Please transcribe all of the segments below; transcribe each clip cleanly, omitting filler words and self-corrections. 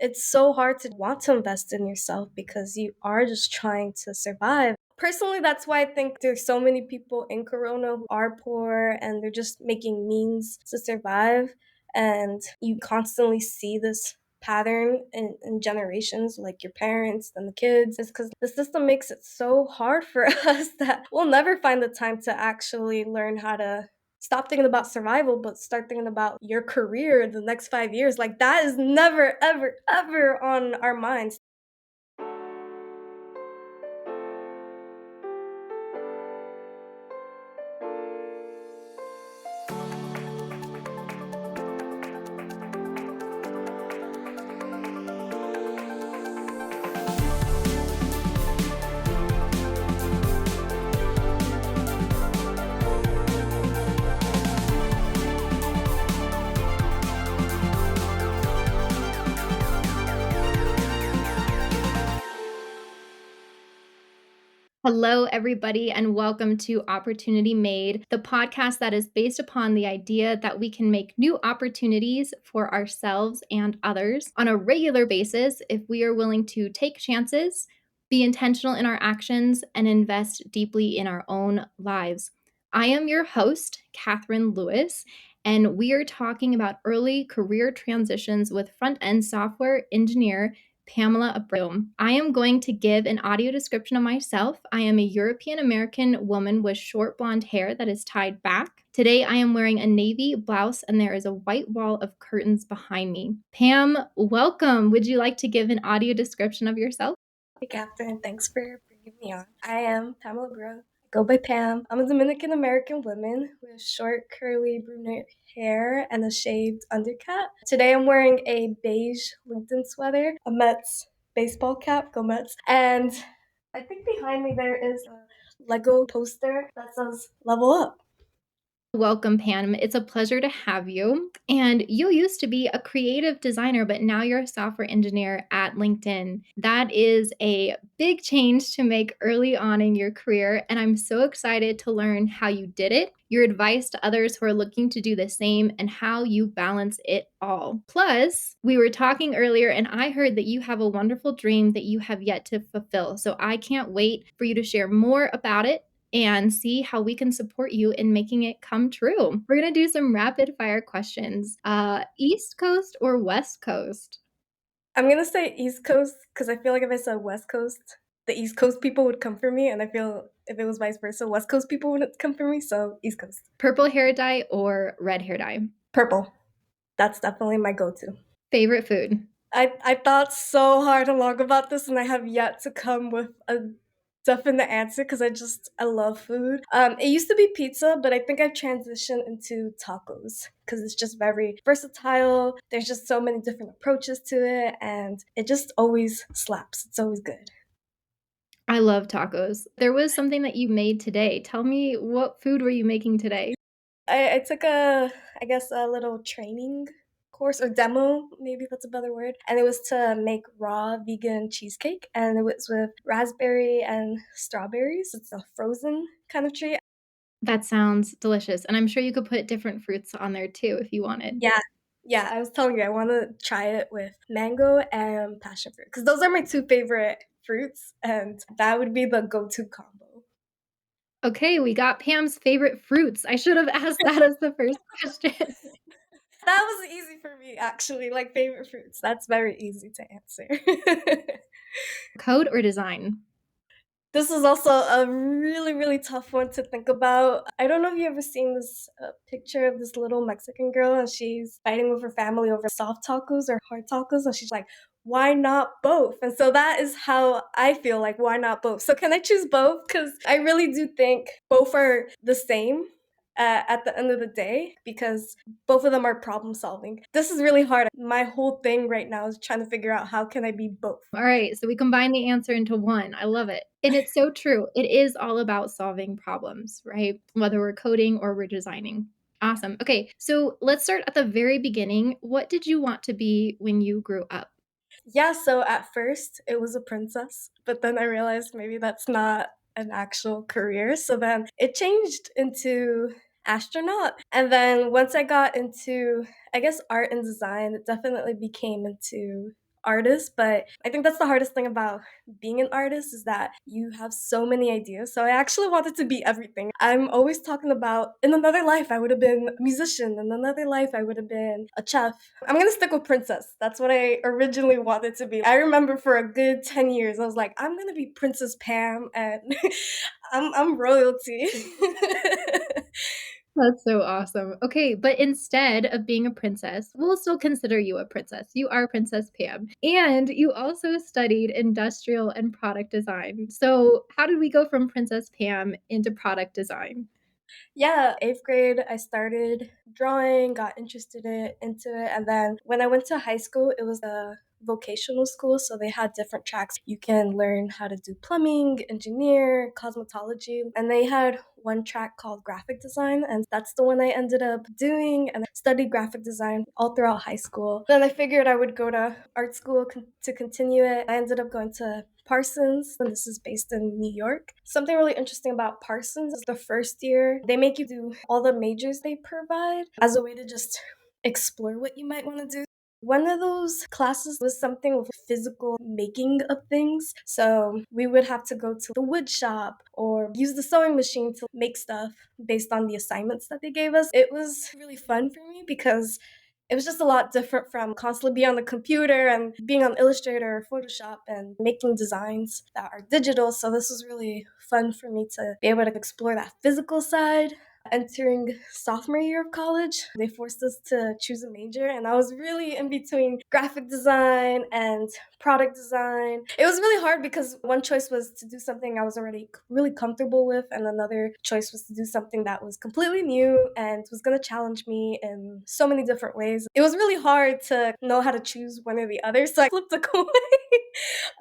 it's so hard to want to invest in yourself because you are just trying to survive. Personally, that's why I think there's so many people in Corona who are poor and they're just making means to survive. And you constantly see this pattern in generations, like your parents and the kids, is because the system makes it so hard for us that we'll never find the time to actually learn how to stop thinking about survival, but start thinking about your career the next 5 years. Like, that is never, ever, ever on our minds. Hello, everybody, and welcome to Opportunity Made, the podcast that is based upon the idea that we can make new opportunities for ourselves and others on a regular basis if we are willing to take chances, be intentional in our actions, and invest deeply in our own lives. I am your host, Catherine Lewis, and we are talking about early career transitions with front-end software engineer Pamela Abreu. I am going to give an audio description of myself. I am a European American woman with short blonde hair that is tied back. Today, I am wearing a navy blouse and there is a white wall of curtains behind me. Pam, welcome. Would you like to give an audio description of yourself? Hey, Catherine, thanks for bringing me on. I am Pamela Abreu. Go by Pam. I'm a Dominican American woman with short, curly brunette hair and a shaved undercut. Today I'm wearing a beige LinkedIn sweater, a Mets baseball cap, go Mets, and I think behind me there is a Lego poster that says Level Up. Welcome, Pam. It's a pleasure to have you. And you used to be a creative designer, but now you're a software engineer at LinkedIn. That is a big change to make early on in your career. And I'm so excited to learn how you did it, your advice to others who are looking to do the same, and how you balance it all. Plus, we were talking earlier, and I heard that you have a wonderful dream that you have yet to fulfill. So I can't wait for you to share more about it and see how we can support you in making it come true. We're going to do some rapid fire questions. East Coast or West Coast? I'm gonna say East Coast because I feel like if I said West Coast, the East Coast people would come for me, and I feel if it was vice versa, West Coast people wouldn't come for me, so East Coast. Purple hair dye or red hair dye? Purple. That's definitely my go-to. Favorite food? I thought so hard and long about this, and I have yet to come with a definite answer because I love food. It used to be pizza, but I think I've transitioned into tacos because it's just very versatile. There's just so many different approaches to it, and it just always slaps. It's always good. I love tacos. There was something that you made today. Tell me, what food were you making today? I took I guess, a little training course or demo, maybe that's a better word, and it was to make raw vegan cheesecake, and it was with raspberry and strawberries. It's a frozen kind of treat. That sounds delicious. And I'm sure you could put different fruits on there too if you wanted. Yeah. Yeah, I was telling you, I wanna try it with mango and passion fruit because those are my 2 favorite fruits, and that would be the go-to combo. Okay, we got Pam's favorite fruits. I should have asked that as the first question. That was easy for me, actually, like, favorite fruits, that's very easy to answer. Code or design? This is also a really, really tough one to think about. I don't know if you ever seen this picture of this little Mexican girl and she's fighting with her family over soft tacos or hard tacos, and she's like, why not both? And so that is how I feel like, why not both? So can I choose both? Because I really do think both are the same at the end of the day because both of them are problem solving. This is really hard. My whole thing right now is trying to figure out how can I be both. All right, so we combine the answer into one. I love it. And it's so true. It is all about solving problems, right? Whether we're coding or we're designing. Awesome. Okay, so let's start at the very beginning. What did you want to be when you grew up? Yeah, so at first it was a princess, but then I realized maybe that's not an actual career. So then it changed into astronaut. And then once I got into, I guess, art and design, it definitely became into artist, but I think that's the hardest thing about being an artist is that you have so many ideas. So I actually wanted to be everything. I'm always talking about in another life I would have been a musician, in another life I would have been a chef. I'm gonna stick with princess. That's what I originally wanted to be. I remember for a good 10 years I was like, I'm gonna be Princess Pam and I'm royalty. That's so awesome. Okay, but instead of being a princess, we'll still consider you a princess. You are Princess Pam. And you also studied industrial and product design. So, how did we go from Princess Pam into product design? Yeah, 8th grade, I started drawing, got interested into it, and then when I went to high school, it was a vocational school, so they had different tracks. You can learn how to do plumbing, engineer, cosmetology, and they had one track called graphic design, and that's the one I ended up doing, and I studied graphic design all throughout high school. Then I figured I would go to art school to continue it. I ended up going to Parsons, and this is based in New York. Something really interesting about Parsons is the first year, they make you do all the majors they provide as a way to just explore what you might want to do. One of those classes was something with physical making of things. So we would have to go to the wood shop or use the sewing machine to make stuff based on the assignments that they gave us. It was really fun for me because it was just a lot different from constantly being on the computer and being on Illustrator or Photoshop and making designs that are digital. So this was really fun for me to be able to explore that physical side. Entering sophomore year of college, they forced us to choose a major, and I was really in between graphic design and product design. It was really hard because one choice was to do something I was already really comfortable with, and another choice was to do something that was completely new and was going to challenge me in so many different ways. It was really hard to know how to choose one or the other, so I flipped a coin.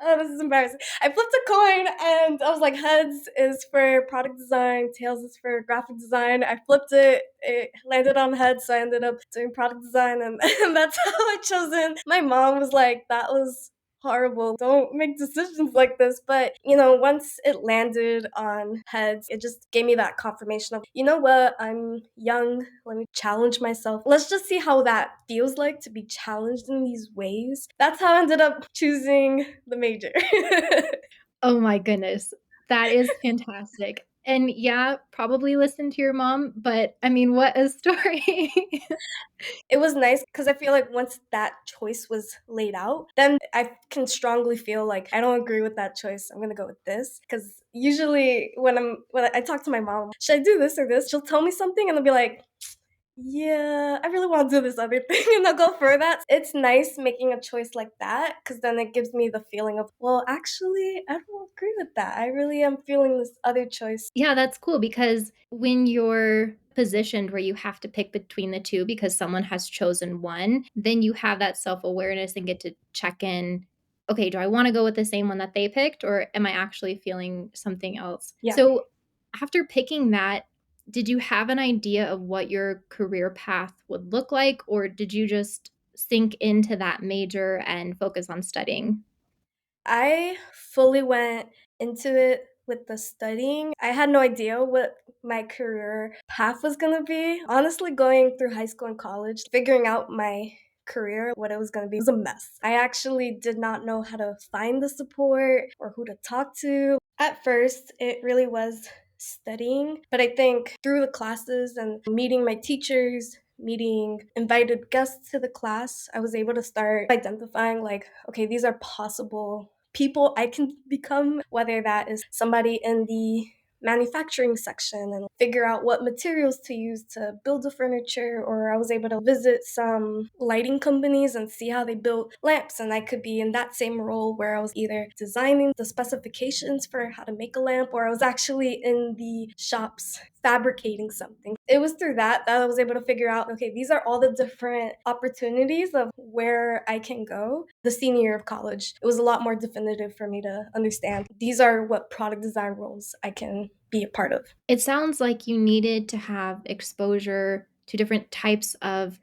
Oh, this is embarrassing. I flipped a coin and I was like, heads is for product design, tails is for graphic design. I flipped it, it landed on heads, so I ended up doing product design, and, and that's how I chosen. My mom was like, that was horrible. Don't make decisions like this. But, once it landed on heads, it just gave me that confirmation of, you know what, I'm young. Let me challenge myself. Let's just see how that feels like to be challenged in these ways. That's how I ended up choosing the major. Oh my goodness. That is fantastic. And yeah, probably listen to your mom, but I mean, what a story. It was nice because I feel like once that choice was laid out, then I can strongly feel like I don't agree with that choice. I'm gonna go with this because usually when I talk to my mom, should I do this or this? She'll tell me something and I'll be like, yeah, I really want to do this other thing, and I'll go for that. It's nice making a choice like that because then it gives me the feeling of, well, actually, I don't agree with that. I really am feeling this other choice. Yeah, that's cool because when you're positioned where you have to pick between the two because someone has chosen one, then you have that self awareness and get to check in. Okay, do I want to go with the same one that they picked, or am I actually feeling something else? Yeah. So, after picking that, did you have an idea of what your career path would look like, or did you just sink into that major and focus on studying? I fully went into it with the studying. I had no idea what my career path was going to be. Honestly, going through high school and college, figuring out my career, what it was going to be, was a mess. I actually did not know how to find the support or who to talk to. At first, it really was studying, but I think through the classes and meeting my teachers, meeting invited guests to the class, I was able to start identifying, like, okay, these are possible people I can become, whether that is somebody in the manufacturing section and figure out what materials to use to build the furniture, or I was able to visit some lighting companies and see how they built lamps, and I could be in that same role where I was either designing the specifications for how to make a lamp, or I was actually in the shops fabricating something. It was through that I was able to figure out, okay, these are all the different opportunities of where I can go. The senior year of college, it was a lot more definitive for me to understand these are what product design roles I can be a part of. It sounds like you needed to have exposure to different types of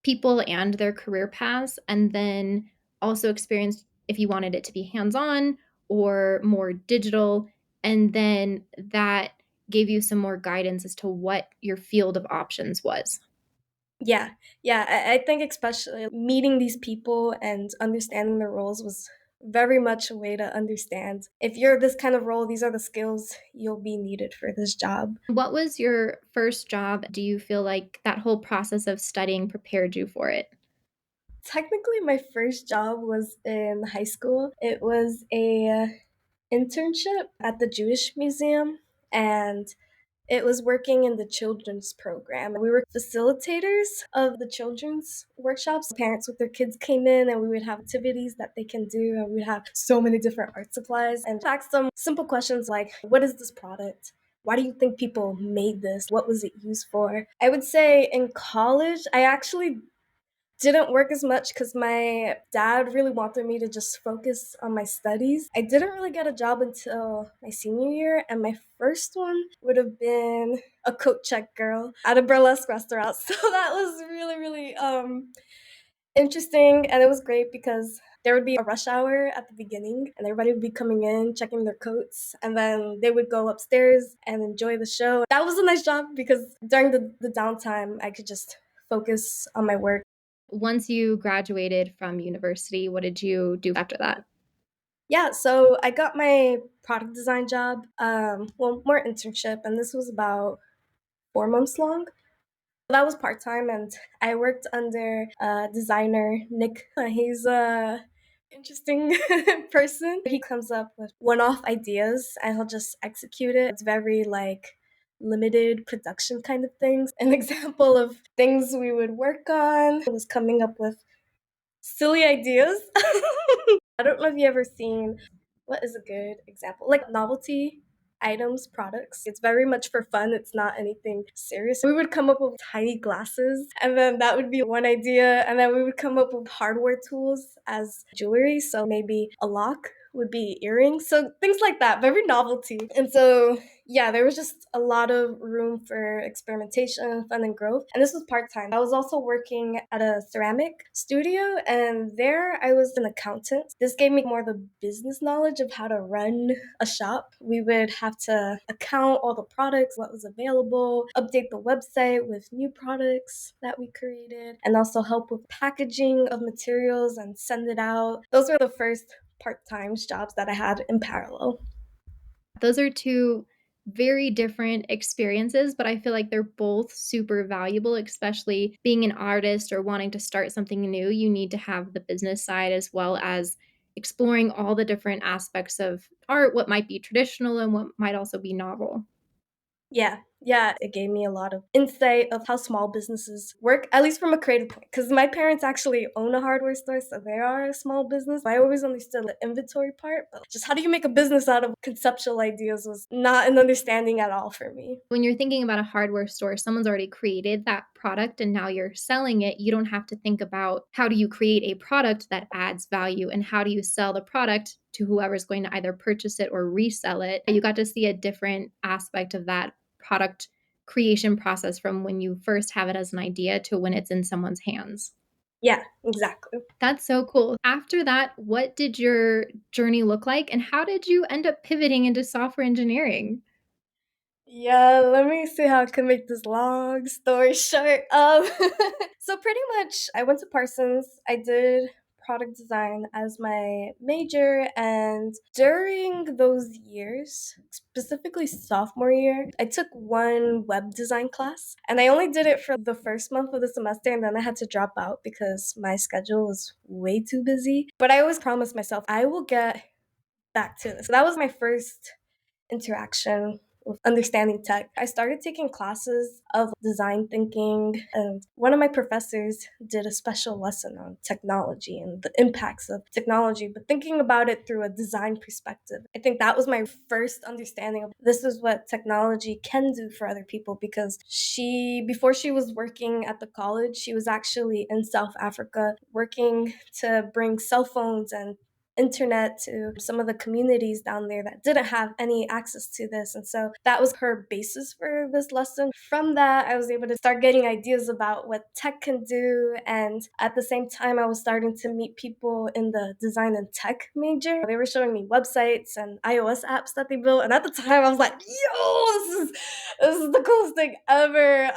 people and their career paths, and then also experience if you wanted it to be hands on or more digital. And then that gave you some more guidance as to what your field of options was. Yeah, yeah, I think especially meeting these people and understanding their roles was very much a way to understand if you're this kind of role, these are the skills you'll be needed for this job. What was your first job? Do you feel like that whole process of studying prepared you for it? Technically, my first job was in high school. It was a internship at the Jewish Museum, and it was working in the children's program. We were facilitators of the children's workshops. Parents with their kids came in and we would have activities that they can do, and we'd have so many different art supplies and ask them simple questions like, what is this product? Why do you think people made this? What was it used for? I would say in college, I actually didn't work as much because my dad really wanted me to just focus on my studies. I didn't really get a job until my senior year, and my first one would have been a coat check girl at a burlesque restaurant. So that was really, really interesting, and it was great because there would be a rush hour at the beginning, and everybody would be coming in, checking their coats, and then they would go upstairs and enjoy the show. That was a nice job because during the downtime, I could just focus on my work. Once you graduated from university, what did you do after that? Yeah, so I got my product design job, well, more internship, and this was about 4 months long. That was part time, and I worked under designer Nick. He's a interesting person. He comes up with one-off ideas, and he'll just execute it. It's very like limited production kind of things. An example of things we would work on was coming up with silly ideas. I don't know if you ever seen what is a good example? Like novelty items, products. It's very much for fun. It's not anything serious. We would come up with tiny glasses, and then that would be one idea. And then we would come up with hardware tools as jewelry. So maybe a lock would be earrings. So things like that, very novelty. And so, yeah, there was just a lot of room for experimentation, fun, and growth. And this was part time. I was also working at a ceramic studio, and there I was an accountant. This gave me more of the business knowledge of how to run a shop. We would have to account all the products, what was available, update the website with new products that we created, and also help with packaging of materials and send it out. Those were the first part time jobs that I had in parallel. Those are 2 very different experiences, but I feel like they're both super valuable, especially being an artist or wanting to start something new. You need to have the business side as well as exploring all the different aspects of art, what might be traditional and what might also be novel. Yeah, yeah, it gave me a lot of insight of how small businesses work, at least from a creative point. Because my parents actually own a hardware store, so they are a small business. I always understood the inventory part, but just how do you make a business out of conceptual ideas was not an understanding at all for me. When you're thinking about a hardware store, someone's already created that product and now you're selling it. You don't have to think about how do you create a product that adds value and how do you sell the product to whoever's going to either purchase it or resell it. You got to see a different aspect of that product creation process from when you first have it as an idea to when it's in someone's hands. Yeah, exactly. That's so cool. After that, what did your journey look like and how did you end up pivoting into software engineering? Yeah, let me see how I can make this long story short. So pretty much, I went to Parsons. I did product design as my major, and during those years, specifically sophomore year, I took one web design class, and I only did it for the first month of the semester, and then I had to drop out because my schedule was way too busy. But I always promised myself I will get back to this. So that was my first interaction with understanding tech. I started taking classes of design thinking, and one of my professors did a special lesson on technology and the impacts of technology, but thinking about it through a design perspective. I think that was my first understanding of this is what technology can do for other people because before she was working at the college, she was actually in South Africa working to bring cell phones and internet to some of the communities down there that didn't have any access to this. And so that was her basis for this lesson. From that, I was able to start getting ideas about what tech can do. And at the same time, I was starting to meet people in the design and tech major. They were showing me websites and iOS apps that they built. And at the time, I was like, yo, this is the coolest thing ever.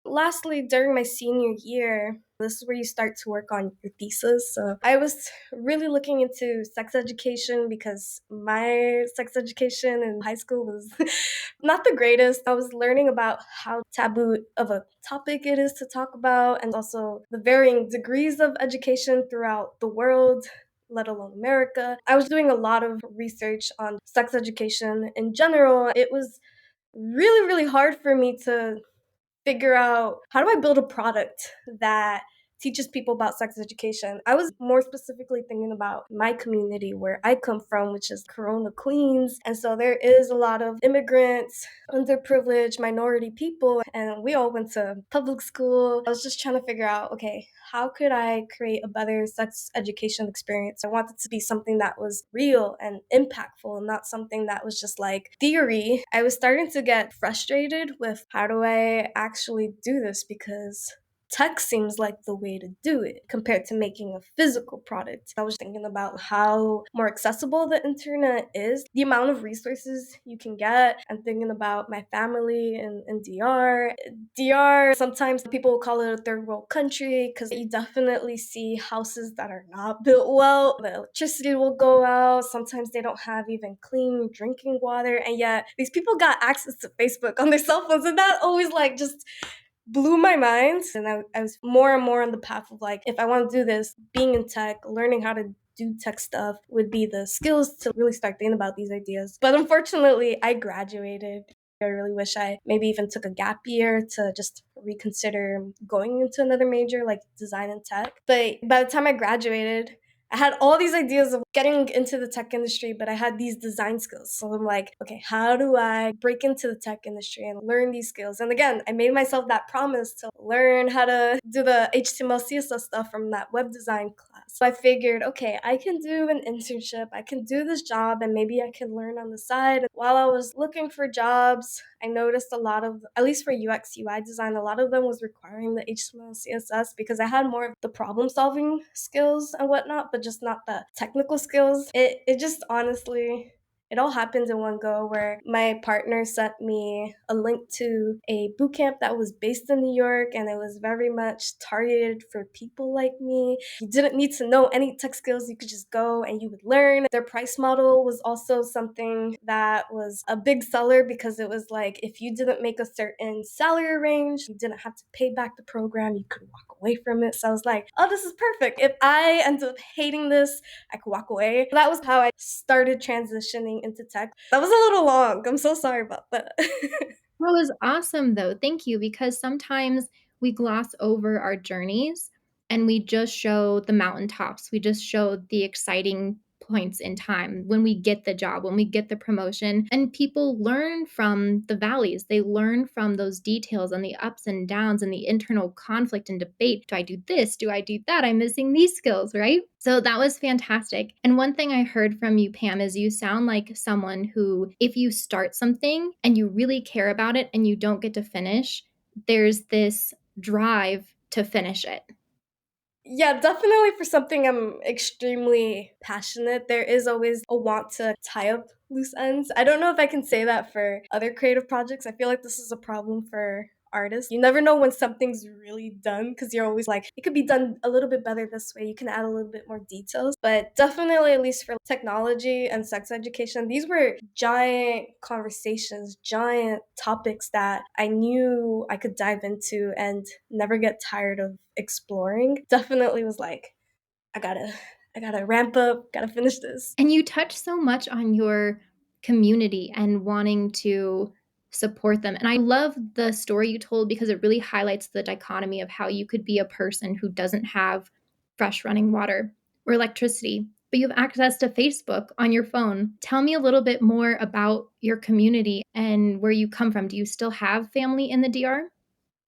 Lastly, during my senior year, this is where you start to work on your thesis. So I was really looking into sex education because my sex education in high school was not the greatest. I was learning about how taboo of a topic it is to talk about, and also the varying degrees of education throughout the world, let alone America. I was doing a lot of research on sex education in general. It was really, really hard for me to figure out how do I build a product that teaches people about sex education. I was more specifically thinking about my community where I come from, which is Corona, Queens. And so there is a lot of immigrants, underprivileged, minority people, and we all went to public school. I was just trying to figure out, okay, how could I create a better sex education experience? I wanted to be something that was real and impactful and not something that was just like theory. I was starting to get frustrated with how do I actually do this because tech seems like the way to do it compared to making a physical product. I was thinking about how more accessible the internet is, the amount of resources you can get, and thinking about my family in DR. DR, sometimes people call it a third world country because you definitely see houses that are not built well. The electricity will go out. Sometimes they don't have even clean drinking water. And yet these people got access to Facebook on their cell phones. And that always like just blew my mind. And I was more and more on the path of like, if I want to do this, being in tech, learning how to do tech stuff would be the skills to really start thinking about these ideas. But unfortunately, I graduated. I really wish I maybe even took a gap year to just reconsider going into another major like design and tech. But by the time I graduated, I had all these ideas of getting into the tech industry, but I had these design skills. So I'm like, okay, how do I break into the tech industry and learn these skills? And again, I made myself that promise to learn how to do the HTML, CSS stuff from that web design class. So I figured, okay, I can do an internship, I can do this job, and maybe I can learn on the side. While I was looking for jobs, I noticed a lot of, at least for UX UI design, a lot of them was requiring the HTML, CSS because I had more of the problem solving skills and whatnot, but just not the technical skills. It just honestly, it all happened in one go where my partner sent me a link to a bootcamp that was based in New York, and it was very much targeted for people like me. You didn't need to know any tech skills, you could just go and you would learn. Their price model was also something that was a big seller because it was like if you didn't make a certain salary range, you didn't have to pay back the program, you could walk away from it. So I was like, oh, this is perfect. If I end up hating this, I could walk away. That was how I started transitioning into tech. That was a little long. I'm so sorry about that. That was awesome, though. Thank you, because sometimes we gloss over our journeys and we just show the mountaintops. We just show the exciting points in time when we get the job, when we get the promotion. And people learn from the valleys. They learn from those details and the ups and downs and the internal conflict and debate. Do I do this? Do I do that? I'm missing these skills, right? So that was fantastic. And one thing I heard from you, Pam, is you sound like someone who, if you start something and you really care about it and you don't get to finish, there's this drive to finish it. Yeah, definitely for something I'm extremely passionate, there is always a want to tie up loose ends. I don't know if I can say that for other creative projects. I feel like this is a problem for artists. You never know when something's really done because you're always like, it could be done a little bit better this way. You can add a little bit more details. But definitely, at least for technology and sex education, these were giant conversations, giant topics that I knew I could dive into and never get tired of exploring. Definitely was like, I gotta ramp up, gotta finish this. And you touch so much on your community and wanting to support them. And I love the story you told because it really highlights the dichotomy of how you could be a person who doesn't have fresh running water or electricity, but you have access to Facebook on your phone. Tell me a little bit more about your community and where you come from. Do you still have family in the DR?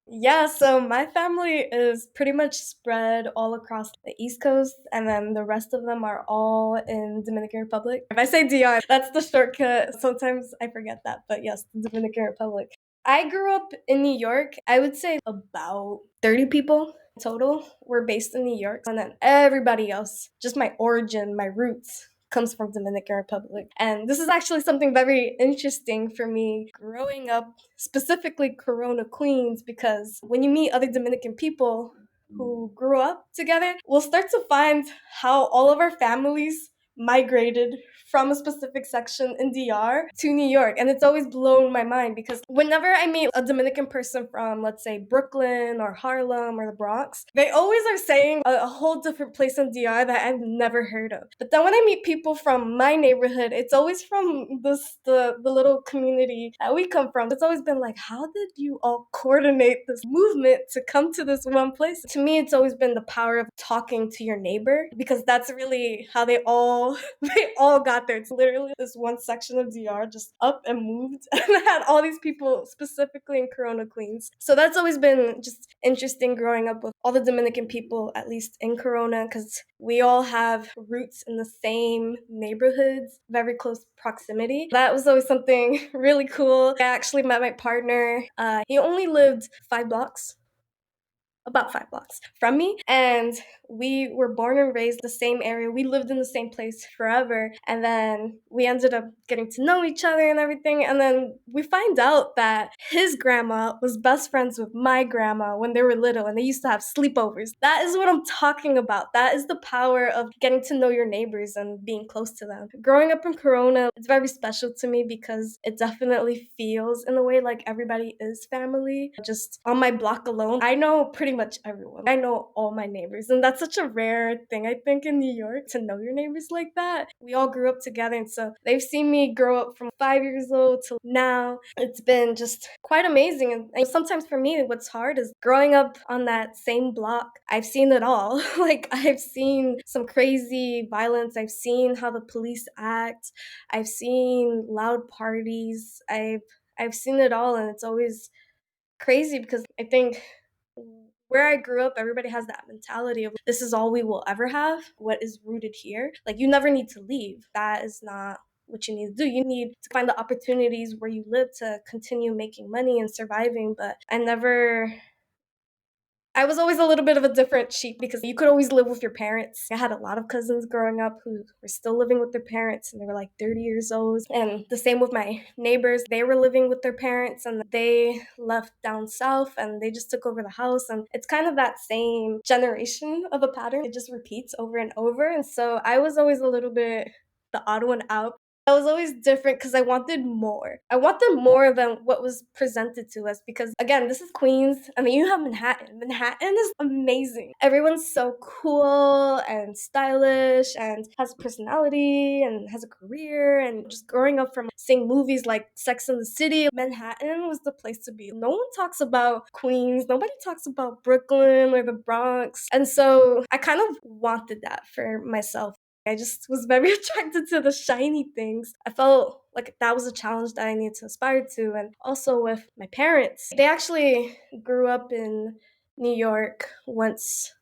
Yeah, so my family is pretty much spread all across the East Coast, and then the rest of them are all in Dominican Republic. If I say DR, that's the shortcut. Sometimes I forget that, but yes, the Dominican Republic. I grew up in New York. I would say about 30 people total were based in New York, and then everybody else, just my origin, my roots, comes from Dominican Republic. And this is actually something very interesting for me growing up, specifically Corona, Queens, because when you meet other Dominican people who grew up together, we'll start to find how all of our families migrated from a specific section in DR to New York. And it's always blown my mind because whenever I meet a Dominican person from, let's say, Brooklyn or Harlem or the Bronx, they always are saying a whole different place in DR that I've never heard of. But then when I meet people from my neighborhood, it's always from the little community that we come from. It's always been like, how did you all coordinate this movement to come to this one place? To me, it's always been the power of talking to your neighbor, because that's really how they all got there. It's literally this one section of DR just up and moved and had all these people specifically in Corona, Queens. So that's always been just interesting growing up with all the Dominican people, at least in Corona, because we all have roots in the same neighborhoods, very close proximity. That was always something really cool. I actually met my partner. He only lived 5 blocks, about 5 blocks from me, and we were born and raised the same area. We lived in the same place forever, and then we ended up getting to know each other and everything, and then we find out that his grandma was best friends with my grandma when they were little, and they used to have sleepovers. That is what I'm talking about. That is the power of getting to know your neighbors and being close to them. Growing up in Corona, it's very special to me because it definitely feels in a way like everybody is family. Just on my block alone, I know pretty much everyone. I know all my neighbors, and that's such a rare thing, I think, in New York, to know your neighbors like that. We all grew up together, and so they've seen me grow up from 5 years old to now. It's been just quite amazing. And sometimes for me, what's hard is growing up on that same block. I've seen it all. Like, I've seen some crazy violence. I've seen how the police act. I've seen loud parties. I've seen it all, and it's always crazy because I think where I grew up, everybody has that mentality of this is all we will ever have, what is rooted here. Like, you never need to leave. That is not what you need to do. You need to find the opportunities where you live to continue making money and surviving. But I was always a little bit of a different sheep because you could always live with your parents. I had a lot of cousins growing up who were still living with their parents, and they were like 30 years old. And the same with my neighbors. They were living with their parents and they left down south and they just took over the house. And it's kind of that same generation of a pattern. It just repeats over and over. And so I was always a little bit the odd one out. I was always different because I wanted more. I wanted more than what was presented to us because, again, this is Queens. I mean, you have Manhattan. Manhattan is amazing. Everyone's so cool and stylish and has a personality and has a career. And just growing up from seeing movies like Sex and the City, Manhattan was the place to be. No one talks about Queens. Nobody talks about Brooklyn or the Bronx. And so I kind of wanted that for myself. I just was very attracted to the shiny things. I felt like that was a challenge that I needed to aspire to. And also with my parents, they actually grew up in New York once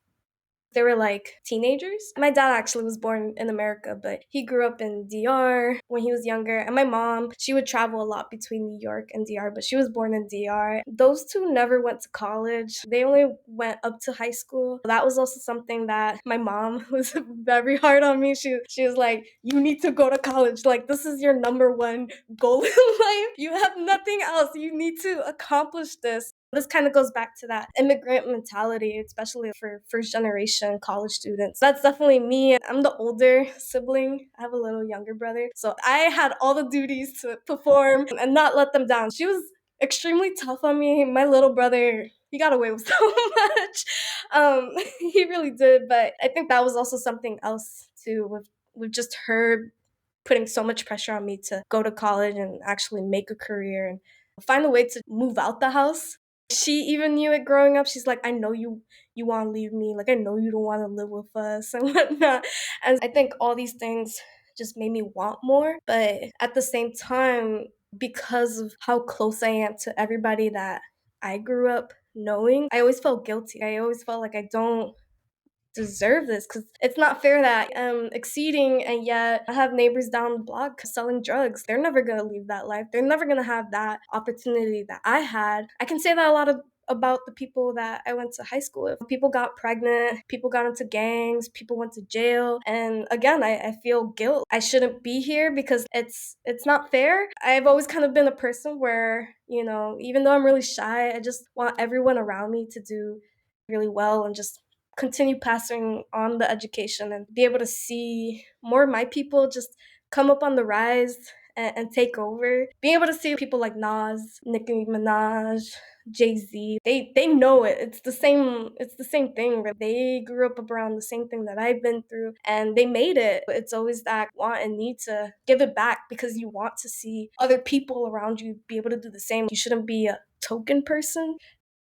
they were like teenagers. My dad actually was born in America, but he grew up in DR when he was younger. And my mom, she would travel a lot between New York and DR, but she was born in DR. Those two never went to college. They only went up to high school. That was also something that my mom was very hard on me. She was like, you need to go to college. Like, this is your number one goal in life. You have nothing else. You need to accomplish this. This kind of goes back to that immigrant mentality, especially for first generation college students. That's definitely me. I'm the older sibling. I have a little younger brother. So I had all the duties to perform and not let them down. She was extremely tough on me. My little brother, he got away with so much. He really did. But I think that was also something else too, with just her putting so much pressure on me to go to college and actually make a career and find a way to move out the house. She even knew it growing up. She's like, I know you want to leave me. Like, I know you don't want to live with us and whatnot. And I think all these things just made me want more. But at the same time, because of how close I am to everybody that I grew up knowing, I always felt guilty. I always felt like I don't deserve this because it's not fair that I'm exceeding and yet I have neighbors down the block selling drugs. They're never going to leave that life. They're never going to have that opportunity that I had. I can say that a lot of about the people that I went to high school with. People got pregnant, people got into gangs, people went to jail. And again, I feel guilt. I shouldn't be here because it's not fair. I've always kind of been a person where, even though I'm really shy, I just want everyone around me to do really well and just continue passing on the education and be able to see more of my people just come up on the rise and take over. Being able to see people like Nas, Nicki Minaj, Jay-Z, they know it. It's the same thing. Where they grew up around the same thing that I've been through and they made it. It's always that want and need to give it back because you want to see other people around you be able to do the same. You shouldn't be a token person.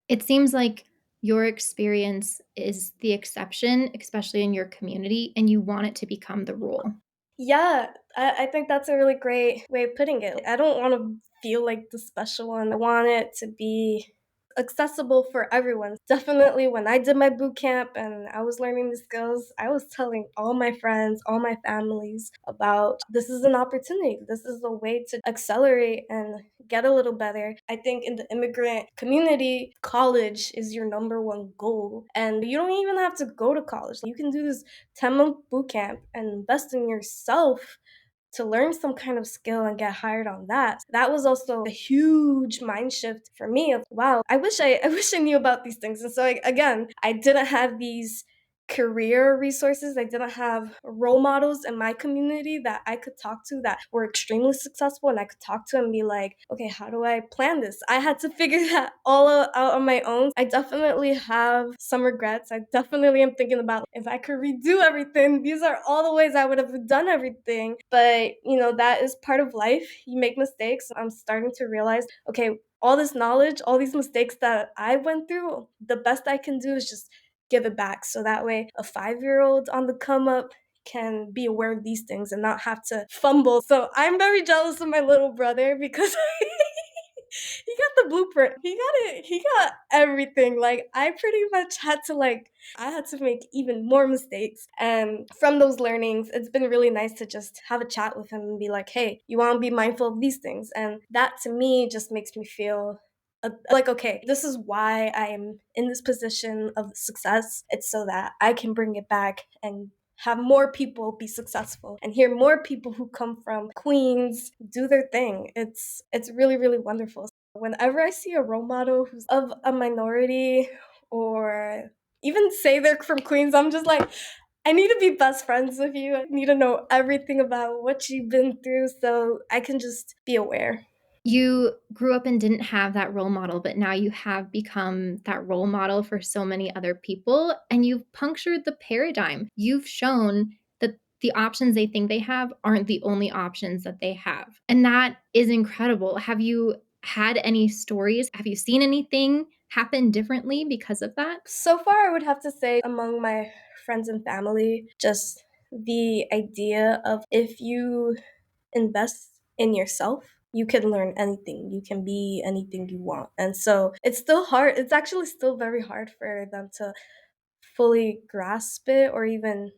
It seems like your experience is the exception, especially in your community, and you want it to become the rule. Yeah, I think that's a really great way of putting it. I don't want to feel like the special one. I want it to be accessible for everyone. Definitely when I did my boot camp and I was learning the skills, I was telling all my friends, all my families about this is an opportunity. This is a way to accelerate and get a little better. I think in the immigrant community, college is your number one goal. And you don't even have to go to college. You can do this 10-month boot camp and invest in yourself to learn some kind of skill and get hired on that. That was also a huge mind shift for me of wow, I wish I knew about these things. And so again, I didn't have these career resources. I didn't have role models in my community that I could talk to that were extremely successful and I could talk to and be like, okay, how do I plan this? I had to figure that all out on my own. I definitely have some regrets. I definitely am thinking about if I could redo everything, these are all the ways I would have done everything. But, that is part of life. You make mistakes. I'm starting to realize, okay, all this knowledge, all these mistakes that I went through, the best I can do is just give it back. So that way, a 5-year-old on the come up can be aware of these things and not have to fumble. So I'm very jealous of my little brother because he got the blueprint. He got it. He got everything. Like I pretty much had to I had to make even more mistakes. And from those learnings, it's been really nice to just have a chat with him and be like, hey, you want to be mindful of these things. And that to me just makes me feel like, okay, this is why I am in this position of success. It's so that I can bring it back and have more people be successful and hear more people who come from Queens do their thing. It's really, really wonderful. Whenever I see a role model who's of a minority or even say they're from Queens, I'm just like, I need to be best friends with you. I need to know everything about what you've been through so I can just be aware. You grew up and didn't have that role model, but now you have become that role model for so many other people, and you've punctured the paradigm. You've shown that the options they think they have aren't the only options that they have. And that is incredible. Have you had any stories? Have you seen anything happen differently because of that? So far, I would have to say among my friends and family, just the idea of if you invest in yourself, you can learn anything. You can be anything you want. And so it's still hard. It's actually still very hard for them to fully grasp it or even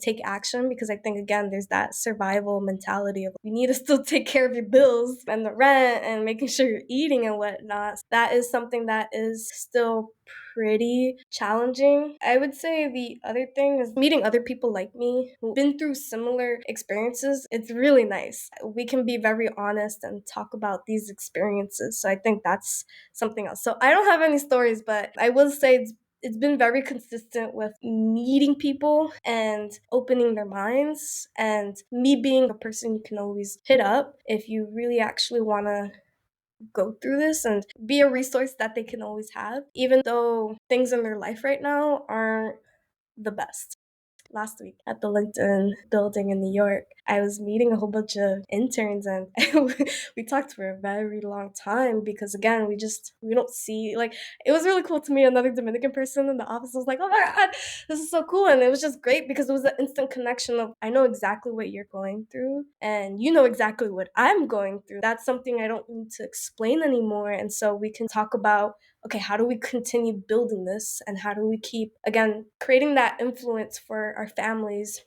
take action because I think again there's that survival mentality of you need to still take care of your bills and the rent and making sure you're eating and whatnot. That is something that is still pretty challenging. I would say the other thing is meeting other people like me who've been through similar experiences. It's really nice. We can be very honest and talk about these experiences. So I think that's something else. So I don't have any stories, but I will say it's been very consistent with meeting people and opening their minds and me being a person you can always hit up if you really actually want to go through this and be a resource that they can always have, even though things in their life right now aren't the best. Last week at the LinkedIn building in New York, I was meeting a whole bunch of interns and we talked for a very long time because again, we don't see it was really cool to meet another Dominican person in the office. I was like, oh my God, this is so cool. And it was just great because it was an instant connection of I know exactly what you're going through and you know exactly what I'm going through. That's something I don't need to explain anymore. And so we can talk about okay, how do we continue building this and how do we keep, again, creating that influence for our families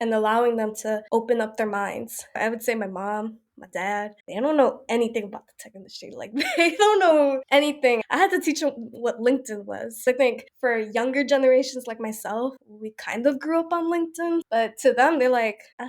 and allowing them to open up their minds. I would say my mom, my dad, they don't know anything about the tech industry. Like, they don't know anything. I had to teach them what LinkedIn was. I think for younger generations like myself, we kind of grew up on LinkedIn, but to them, they're like, I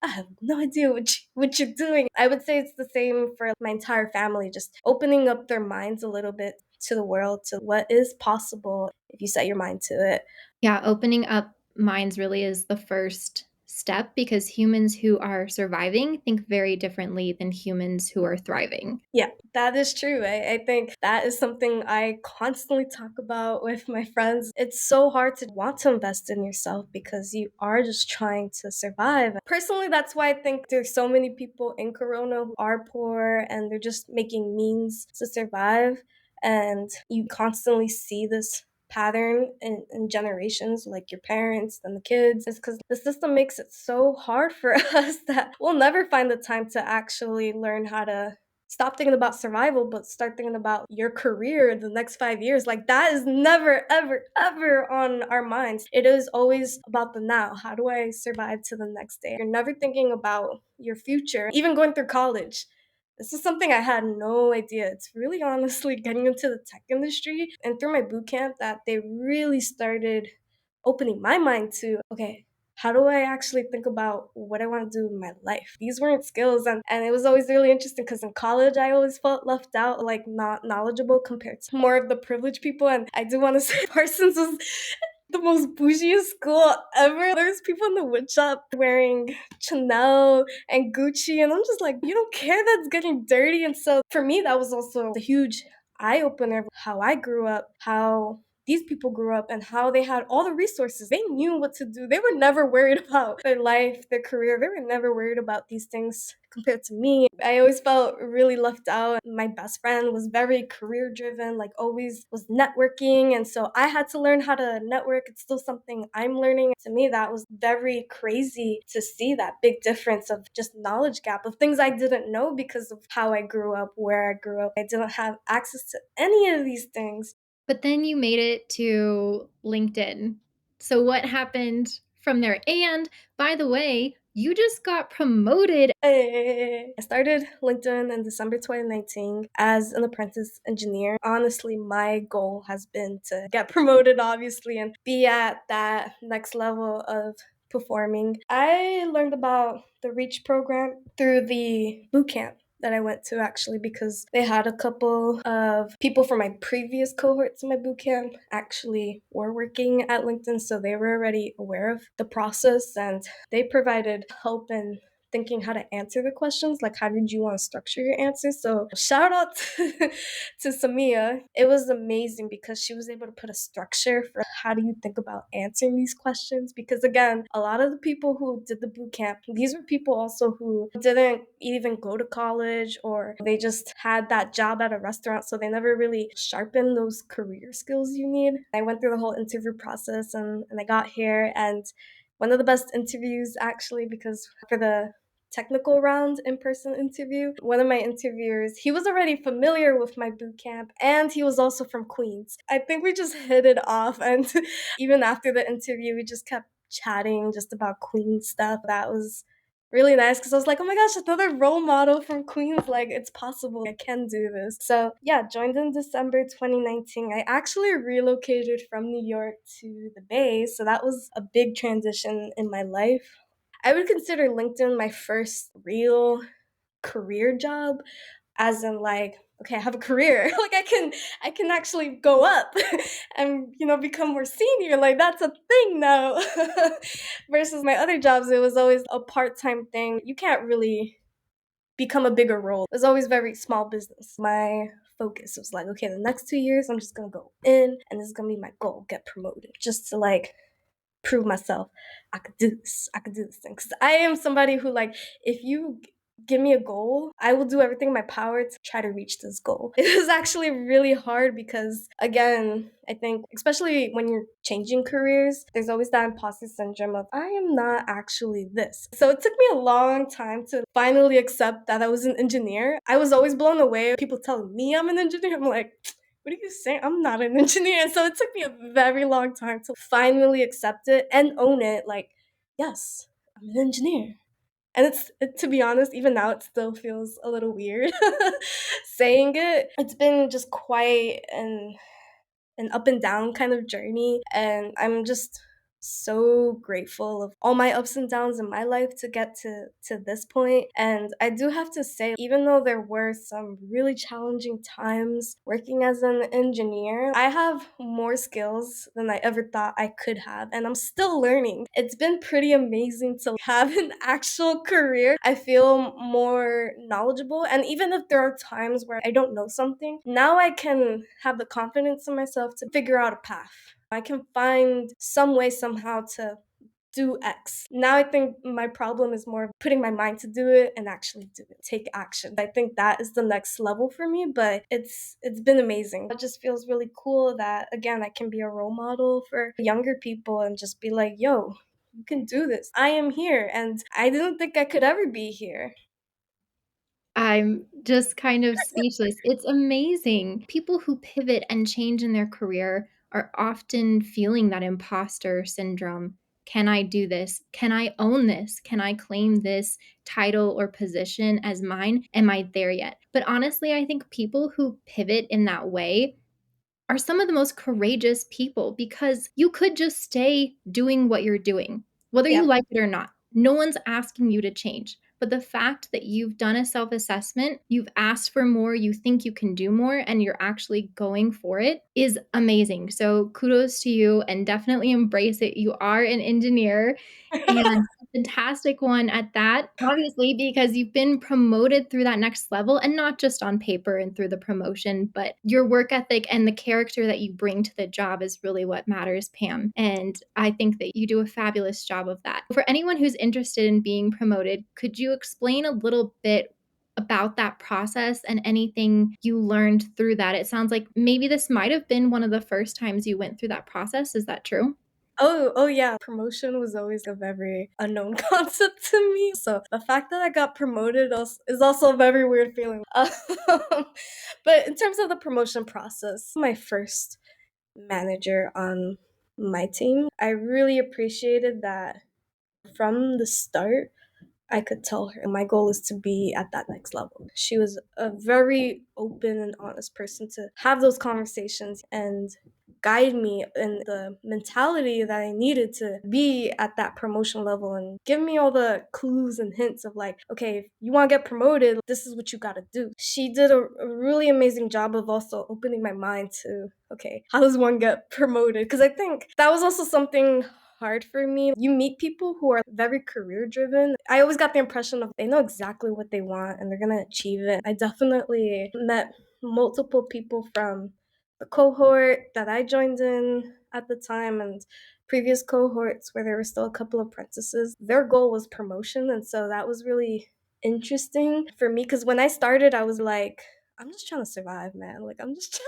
have no idea what you're doing. I would say it's the same for my entire family, just opening up their minds a little bit to the world, to what is possible if you set your mind to it. Yeah, opening up minds really is the first step because humans who are surviving think very differently than humans who are thriving. Yeah, that is true. I think that is something I constantly talk about with my friends. It's so hard to want to invest in yourself because you are just trying to survive. Personally, that's why I think there's so many people in Corona who are poor and they're just making means to survive. And you constantly see this pattern in generations, like your parents and the kids, is because the system makes it so hard for us that we'll never find the time to actually learn how to stop thinking about survival, but start thinking about your career in the next 5 years. Like, that is never, ever, ever on our minds. It is always about the now. How do I survive to the next day? You're never thinking about your future, even going through college. This is something I had no idea. It's really honestly getting into the tech industry and through my boot camp that they really started opening my mind to, okay, how do I actually think about what I want to do in my life? These weren't skills. And it was always really interesting because in college, I always felt left out, like not knowledgeable compared to more of the privileged people. And I do want to say Parsons was the most bougie school ever. There's people in the wood shop wearing Chanel and Gucci, and I'm just like, you don't care that's getting dirty. And so for me, that was also a huge eye opener of how I grew up, how these people grew up, and how they had all the resources. They knew what to do. They were never worried about their life, their career. They were never worried about these things compared to me. I always felt really left out. My best friend was very career driven, like always was networking. And so I had to learn how to network. It's still something I'm learning. To me, that was very crazy to see that big difference of just knowledge gap of things I didn't know because of how I grew up, where I grew up. I didn't have access to any of these things. But then you made it to LinkedIn. So what happened from there? And by the way, you just got promoted. I started LinkedIn in December 2019 as an apprentice engineer. Honestly, my goal has been to get promoted, obviously, and be at that next level of performing. I learned about the REACH program through the bootcamp that I went to actually because they had a couple of people from my previous cohorts in my bootcamp actually were working at LinkedIn, so they were already aware of the process and they provided help in thinking how to answer the questions, like how did you want to structure your answers. So shout out to Samia. It was amazing because she was able to put a structure for how do you think about answering these questions, because again, a lot of the people who did the boot camp, these were people also who didn't even go to college or they just had that job at a restaurant, so they never really sharpened those career skills you need. I went through the whole interview process and I got here, and one of the best interviews actually, because for the technical round in-person interview, one of my interviewers, he was already familiar with my boot camp and he was also from Queens. I think we just hit it off, and even after the interview we just kept chatting just about Queens stuff. That was really nice because I was like, oh my gosh, another role model from Queens. Like, it's possible. I can do this. So yeah, joined in December 2019. I actually relocated from New York to the Bay. So that was a big transition in my life. I would consider LinkedIn my first real career job, as in like, okay, I have a career. Like I can actually go up and become more senior. Like, that's a thing now. Versus my other jobs, it was always a part-time thing. You can't really become a bigger role. It was always very small business. My focus was like, okay, the next 2 years I'm just gonna go in and this is gonna be my goal, get promoted. Just to like prove myself I could do this. I could do this thing. Because I am somebody who, like, if you give me a goal, I will do everything in my power to try to reach this goal. It was actually really hard because, again, I think, especially when you're changing careers, there's always that imposter syndrome of, I am not actually this. So it took me a long time to finally accept that I was an engineer. I was always blown away. People telling me I'm an engineer. I'm like, what are you saying? I'm not an engineer. And so it took me a very long time to finally accept it and own it. Like, yes, I'm an engineer. And to be honest, even now it still feels a little weird saying it. It's been just quite an up and down kind of journey. And I'm just so grateful of all my ups and downs in my life to get to this point. And I do have to say, even though there were some really challenging times working as an engineer, I have more skills than I ever thought I could have. And I'm still learning. It's been pretty amazing to have an actual career. I feel more knowledgeable. And even if there are times where I don't know something, now I can have the confidence in myself to figure out a path. I can find some way somehow to do X. Now I think my problem is more putting my mind to do it and actually do it, take action. I think that is the next level for me, but it's been amazing. It just feels really cool that again I can be a role model for younger people and just be like, yo, you can do this. I am here and I didn't think I could ever be here. I'm just kind of speechless. It's amazing. People who pivot and change in their career are often feeling that imposter syndrome. Can I do this? Can I own this? Can I claim this title or position as mine? Am I there yet? But honestly, I think people who pivot in that way are some of the most courageous people because you could just stay doing what you're doing, whether you Yep. like it or not. No one's asking you to change. But the fact that you've done a self assessment, you've asked for more, you think you can do more, and you're actually going for it is amazing. So kudos to you and definitely embrace it. You are an engineer and a fantastic one at that, obviously, because you've been promoted through that next level and not just on paper and through the promotion, but your work ethic and the character that you bring to the job is really what matters, Pam. And I think that you do a fabulous job of that. For anyone who's interested in being promoted, could you explain a little bit about that process and anything you learned through that? It sounds like maybe this might have been one of the first times you went through that process. Is that true? Oh yeah. Promotion was always a very unknown concept to me. So the fact that I got promoted is also a very weird feeling. But in terms of the promotion process, my first manager on my team, I really appreciated that from the start. I could tell her my goal is to be at that next level. She was a very open and honest person to have those conversations and guide me in the mentality that I needed to be at that promotion level and give me all the clues and hints of like, okay, if you want to get promoted, this is what you got to do. She did a really amazing job of also opening my mind to, okay, how does one get promoted? Because I think that was also something hard for me. You meet people who are very career driven. I always got the impression of they know exactly what they want and they're going to achieve it. I definitely met multiple people from the cohort that I joined in at the time and previous cohorts where there were still a couple of apprentices. Their goal was promotion. And so that was really interesting for me because when I started, I was like, I'm just trying to survive, man. Like I'm just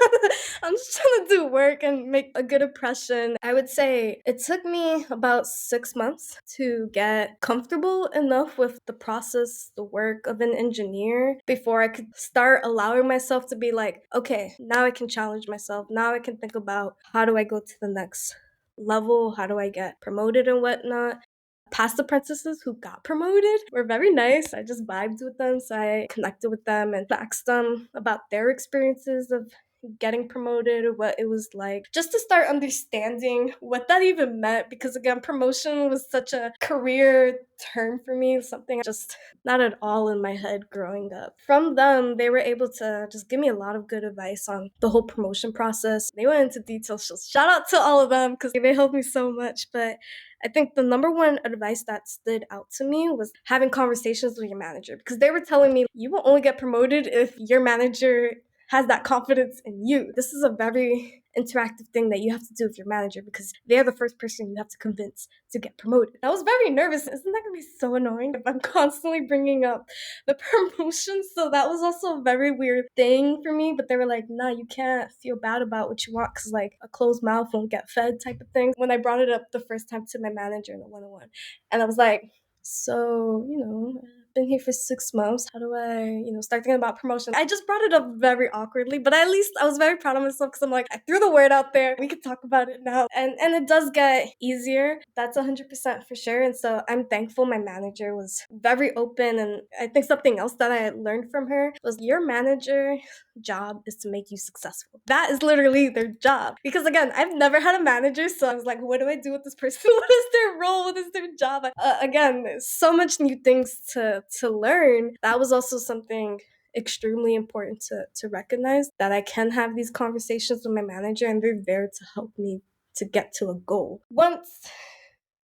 trying to do work and make a good impression. I would say it took me about 6 months to get comfortable enough with the process, the work of an engineer before I could start allowing myself to be like, okay, now I can challenge myself. Now I can think about how do I go to the next level? How do I get promoted and whatnot? Past apprentices who got promoted were very nice. I just vibed with them. So I connected with them and asked them about their experiences of getting promoted or what it was like, just to start understanding what that even meant. Because again, promotion was such a career term for me, something just not at all in my head growing up. From them, they were able to just give me a lot of good advice on the whole promotion process. They went into details. So shout out to all of them because they helped me so much. But I think the number one advice that stood out to me was having conversations with your manager because they were telling me you will only get promoted if your manager has that confidence in you. This is a very interactive thing that you have to do with your manager because they're the first person you have to convince to get promoted. I was very nervous. Isn't that gonna be so annoying if I'm constantly bringing up the promotion? So that was also a very weird thing for me. But they were like, nah, you can't feel bad about what you want because like a closed mouth won't get fed type of thing. When I brought it up the first time to my manager in the 101, and I was like, so, I've been here for 6 months. How do I, start thinking about promotion? I just brought it up very awkwardly, but at least I was very proud of myself because I'm like, I threw the word out there. We can talk about it now. And it does get easier. That's 100% for sure. And so I'm thankful my manager was very open. And I think something else that I learned from her was your manager job is to make you successful. That is literally their job. Because again, I've never had a manager, so I was like, what do I do with this person? What is their role? What is their job? Again, so much new things to learn. That was also something extremely important to recognize, that I can have these conversations with my manager and they're there to help me to get to a goal. Once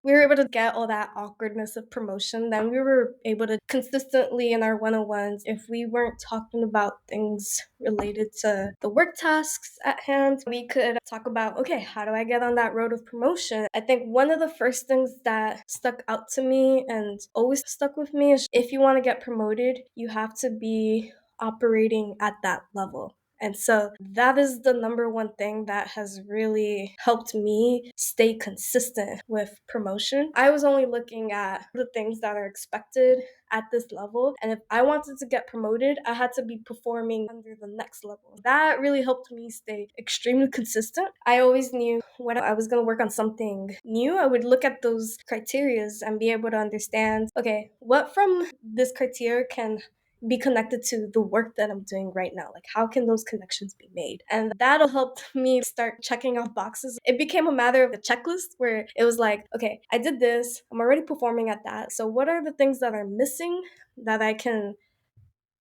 we were able to get all that awkwardness of promotion, then we were able to consistently in our one-on-ones, if we weren't talking about things related to the work tasks at hand, we could talk about, okay, how do I get on that road of promotion? I think one of the first things that stuck out to me and always stuck with me is, if you want to get promoted, you have to be operating at that level. And so that is the number one thing that has really helped me stay consistent with promotion. I was only looking at the things that are expected at this level. And if I wanted to get promoted, I had to be performing under the next level. That really helped me stay extremely consistent. I always knew when I was going to work on something new, I would look at those criterias and be able to understand, okay, what from this criteria can be connected to the work that I'm doing right now. Like, how can those connections be made? And that'll help me start checking off boxes. It became a matter of a checklist where it was like, okay, I did this. I'm already performing at that. So what are the things that are missing that I can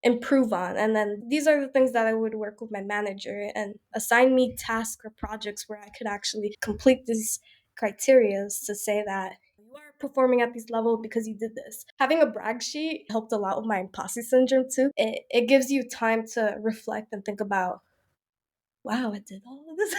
improve on? And then these are the things that I would work with my manager and assign me tasks or projects where I could actually complete these criterias to say that you are performing at this level because you did this. Having a brag sheet helped a lot with my imposter syndrome too. It gives you time to reflect and think about, wow, I did all of this.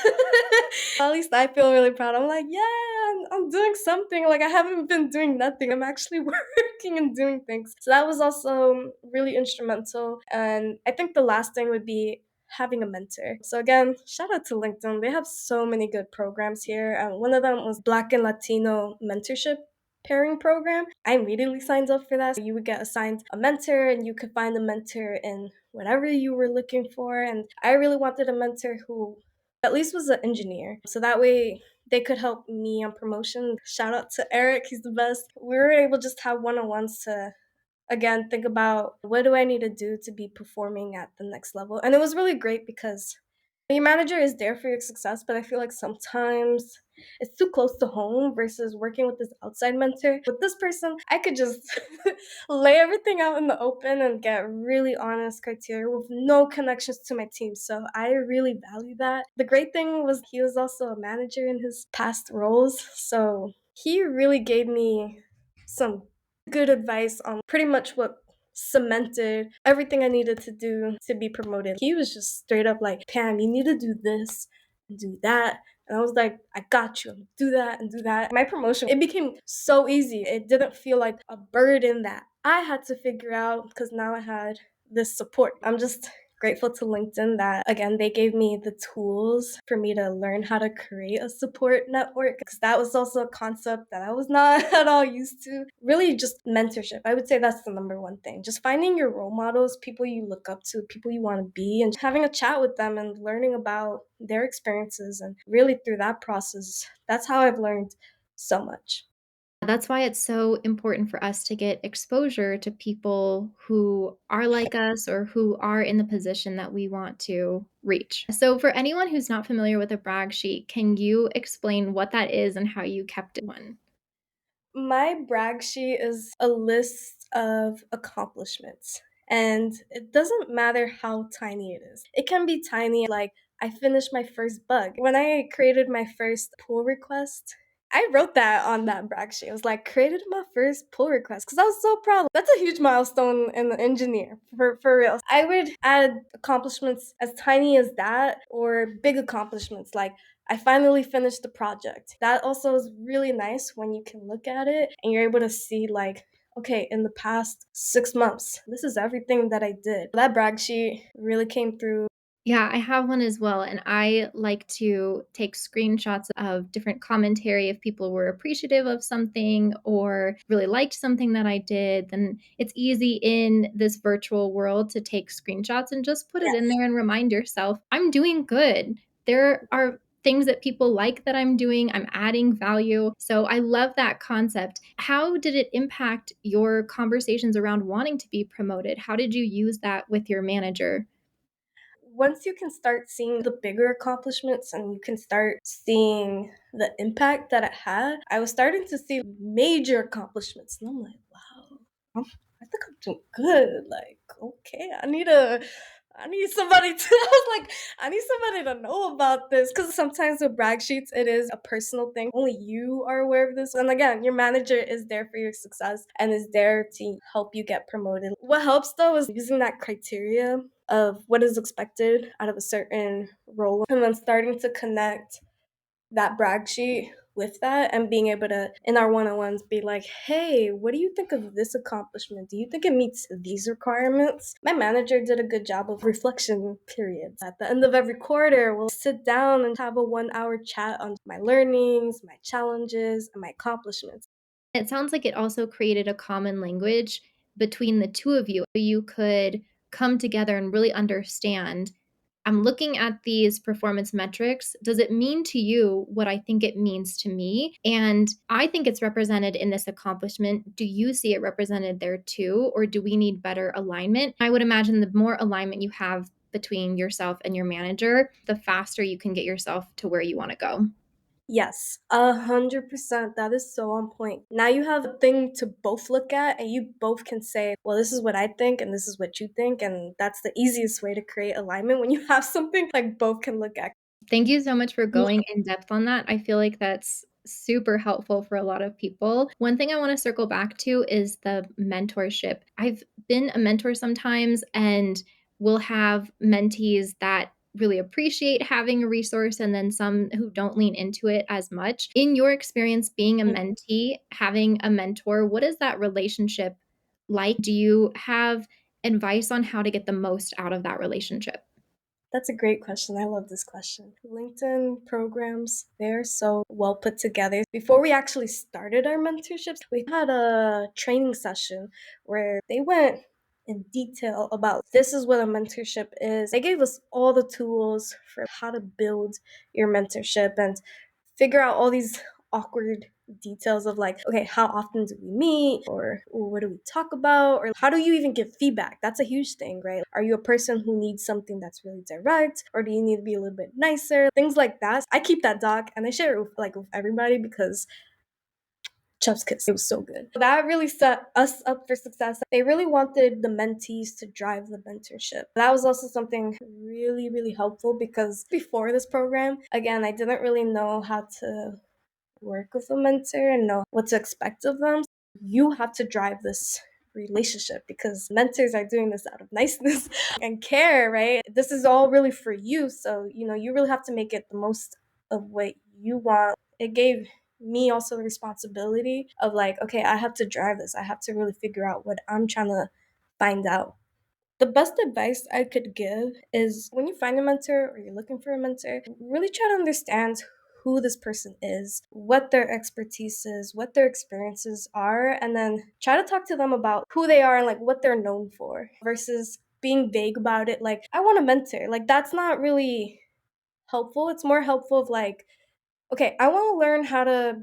At least I feel really proud. I'm like, yeah, I'm doing something. Like, I haven't been doing nothing. I'm actually working and doing things. So that was also really instrumental. And I think the last thing would be having a mentor. So again, shout out to LinkedIn. They have so many good programs here. One of them was Black and Latino mentorship pairing program. I immediately signed up for that. So you would get assigned a mentor and you could find a mentor in whatever you were looking for. And I really wanted a mentor who at least was an engineer. So that way they could help me on promotion. Shout out to Eric, he's the best. We were able to just have one-on-ones to, again, think about, what do I need to do to be performing at the next level? And it was really great because your manager is there for your success, but I feel like sometimes it's too close to home versus working with this outside mentor. With this person, I could just lay everything out in the open and get really honest criteria with no connections to my team. So I really value that. The great thing was he was also a manager in his past roles. So he really gave me some good advice on pretty much what cemented everything I needed to do to be promoted. He was just straight up like, Pam, you need to do this and do that. And I was like, I got you. Do that and do that. My promotion, it became so easy. It didn't feel like a burden that I had to figure out because now I had this support. I'm just grateful to LinkedIn that, again, they gave me the tools for me to learn how to create a support network, because that was also a concept that I was not at all used to. Really just mentorship. I would say that's the number one thing. Just finding your role models, people you look up to, people you want to be, and having a chat with them and learning about their experiences. And really through that process, that's how I've learned so much. That's why it's so important for us to get exposure to people who are like us or who are in the position that we want to reach. So, for anyone who's not familiar with a brag sheet, can you explain what that is and how you kept it one? My brag sheet is a list of accomplishments, and it doesn't matter how tiny it is. It can be tiny, like I finished my first bug. When I created my first pull request, I wrote that on that brag sheet. I was like, created my first pull request because I was so proud. That's a huge milestone in the engineer, for real. I would add accomplishments as tiny as that or big accomplishments like I finally finished the project. That also is really nice when you can look at it and you're able to see, like, okay, in the past 6 months, this is everything that I did. That brag sheet really came through Yeah, I have one as well, and I like to take screenshots of different commentary if people were appreciative of something or really liked something that I did. Then it's easy in this virtual world to take screenshots and just put it in there and remind yourself, I'm doing good. There are things that people like that I'm doing. I'm adding value. So I love that concept. How did it impact your conversations around wanting to be promoted? How did you use that with your manager? Once you can start seeing the bigger accomplishments and you can start seeing the impact that it had, I was starting to see major accomplishments. And I'm like, wow, I think I'm doing good. Like, okay, I need somebody to, I was like, I need somebody to know about this. Because sometimes with brag sheets, it is a personal thing. Only you are aware of this. And again, your manager is there for your success and is there to help you get promoted. What helps though is using that criteria of what is expected out of a certain role and then starting to connect that brag sheet with that and being able to in our one-on-ones be like, hey, what do you think of this accomplishment? Do you think it meets these requirements? My manager did a good job of reflection periods. At the end of every quarter, we'll sit down and have a 1 hour chat on my learnings, my challenges, and my accomplishments. It sounds like it also created a common language between the two of you. You could come together and really understand, I'm looking at these performance metrics. Does it mean to you what I think it means to me? And I think it's represented in this accomplishment. Do you see it represented there too? Or do we need better alignment? I would imagine the more alignment you have between yourself and your manager, the faster you can get yourself to where you want to go. Yes, 100%. That is so on point. Now you have a thing to both look at, and you both can say, well, this is what I think, and this is what you think. And that's the easiest way to create alignment when you have something like both can look at. Thank you so much for going in depth on that. I feel like that's super helpful for a lot of people. One thing I want to circle back to is the mentorship. I've been a mentor sometimes, and we'll have mentees that really appreciate having a resource and then some who don't lean into it as much. In your experience being a mentee, having a mentor, what is that relationship like? Do you have advice on how to get the most out of that relationship? That's a great question. I love this question. LinkedIn programs, they're so well put together. Before we actually started our mentorships, we had a training session where they went in detail about this is what a mentorship is. They gave us all the tools for how to build your mentorship and figure out all these awkward details of like, okay, how often do we meet? Or what do we talk about? Or how do you even give feedback? That's a huge thing, right? Are you a person who needs something that's really direct? Or do you need to be a little bit nicer? Things like that. I keep that doc and I share it with everybody because Chef's Kiss. It was so good. That really set us up for success. They really wanted the mentees to drive the mentorship. That was also something really, really helpful because before this program, again, I didn't really know how to work with a mentor and know what to expect of them. You have to drive this relationship because mentors are doing this out of niceness and care, right? This is all really for you. So, you really have to make it the most of what you want. It gave me also the responsibility of like, okay, I have to drive this. I have to really figure out what I'm trying to find out. The best advice I could give is when you find a mentor or you're looking for a mentor, really try to understand who this person is, what their expertise is, what their experiences are, and then try to talk to them about who they are and like what they're known for versus being vague about it. Like, I want a mentor. Like, that's not really helpful. It's more helpful of like, okay, I want to learn how to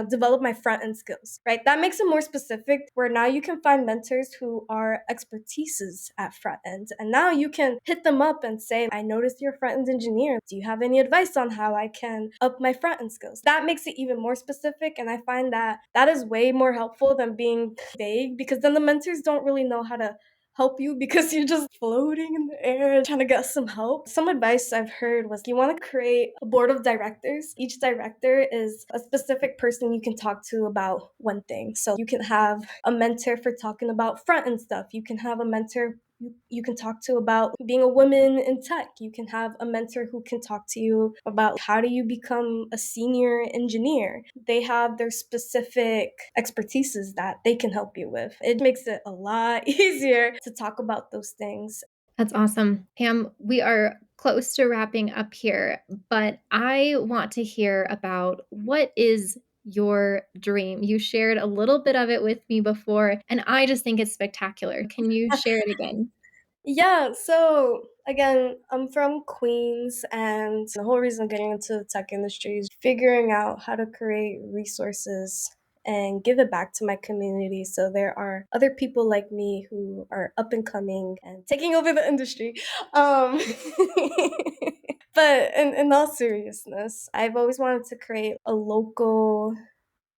develop my front end skills, right? That makes it more specific where now you can find mentors who are expertises at front end. And now you can hit them up and say, I noticed you're a front end engineer. Do you have any advice on how I can up my front end skills? That makes it even more specific. And I find that that is way more helpful than being vague because then the mentors don't really know how to help you because you're just floating in the air trying to get some help. Some advice I've heard was you want to create a board of directors. Each director is a specific person you can talk to about one thing. So you can have a mentor for talking about front end stuff. You can have a mentor you can talk to about being a woman in tech. You can have a mentor who can talk to you about how do you become a senior engineer. They have their specific expertises that they can help you with. It makes it a lot easier to talk about those things. That's awesome. Pam, we are close to wrapping up here, but I want to hear about what is your dream? You shared a little bit of it with me before, and I just think it's spectacular. Can you share it again? Yeah, so again, I'm from Queens, and the whole reason I'm getting into the tech industry is figuring out how to create resources and give it back to my community. So there are other people like me who are up and coming and taking over the industry. Um, but in all seriousness, I've always wanted to create a local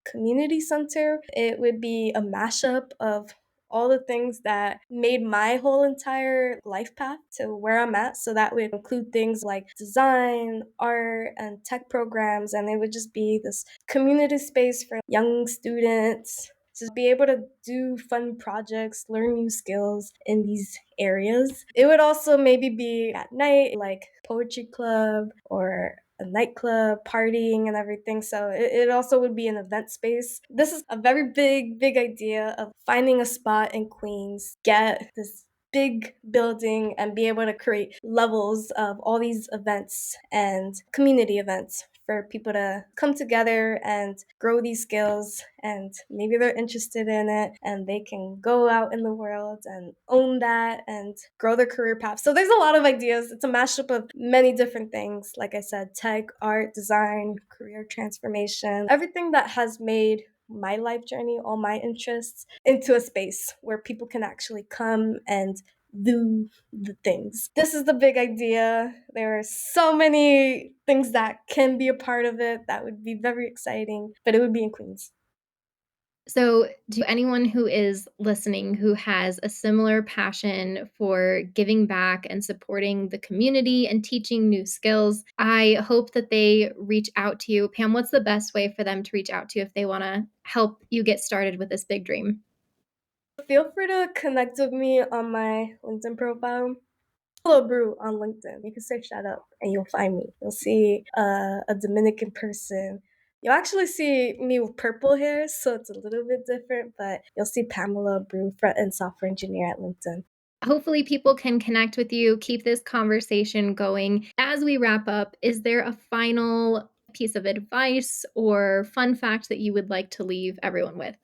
community center. It would be a mashup of all the things that made my whole entire life path to where I'm at. So that would include things like design, art, and tech programs. And it would just be this community space for young students to be able to do fun projects, learn new skills in these areas. It would also maybe be at night, like poetry club or a nightclub, partying and everything. So it also would be an event space. This is a very big idea of finding a spot in Queens, get this big building and be able to create levels of all these events and community events for people to come together and grow these skills, and maybe they're interested in it and they can go out in the world and own that and grow their career path. So there's a lot of ideas. It's a mashup of many different things. Like I said, tech, art, design, career transformation, everything that has made my life journey, all my interests, into a space where people can actually come and do the things. This is the big idea. There are so many things that can be a part of it that would be very exciting, but it would be in Queens. So, to anyone who is listening who has a similar passion for giving back and supporting the community and teaching new skills, I hope that they reach out to you. Pam, what's the best way for them to reach out to you if they want to help you get started with this big dream? Feel free to connect with me on my LinkedIn profile. Hello, Brew on LinkedIn. You can search that up and you'll find me. You'll see a Dominican person. You'll actually see me with purple hair, so it's a little bit different, but you'll see Pamela Brew, front end software engineer at LinkedIn. Hopefully, people can connect with you, keep this conversation going. As we wrap up, is there a final piece of advice or fun fact that you would like to leave everyone with?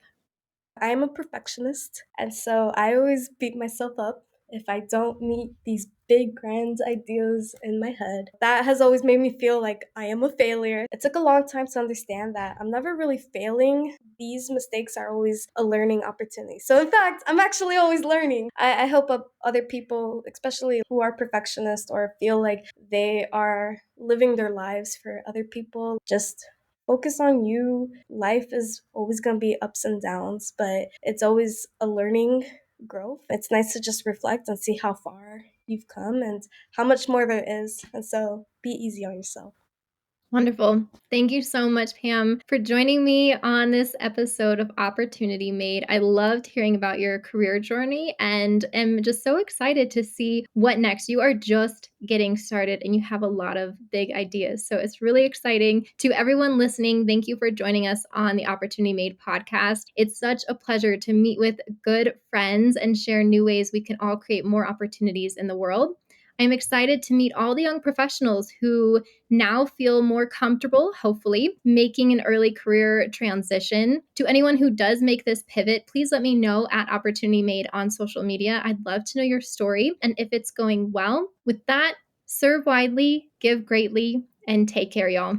I'm a perfectionist, and so I always beat myself up if I don't meet these big grand ideas in my head. That has always made me feel like I am a failure. It took a long time to understand that I'm never really failing. These mistakes are always a learning opportunity. So, in fact, I'm actually always learning. I help other people, especially who are perfectionists or feel like they are living their lives for other people. Just focus on you. Life is always going to be ups and downs, but it's always a learning growth. It's nice to just reflect and see how far you've come and how much more there is. And so be easy on yourself. Wonderful. Thank you so much, Pam, for joining me on this episode of Opportunity Made. I loved hearing about your career journey and am just so excited to see what next. You are just getting started and you have a lot of big ideas. So it's really exciting. To everyone listening, thank you for joining us on the Opportunity Made podcast. It's such a pleasure to meet with good friends and share new ways we can all create more opportunities in the world. I'm excited to meet all the young professionals who now feel more comfortable, hopefully, making an early career transition. To anyone who does make this pivot, please let me know at Opportunity Made on social media. I'd love to know your story and if it's going well. With that, serve widely, give greatly, and take care, y'all.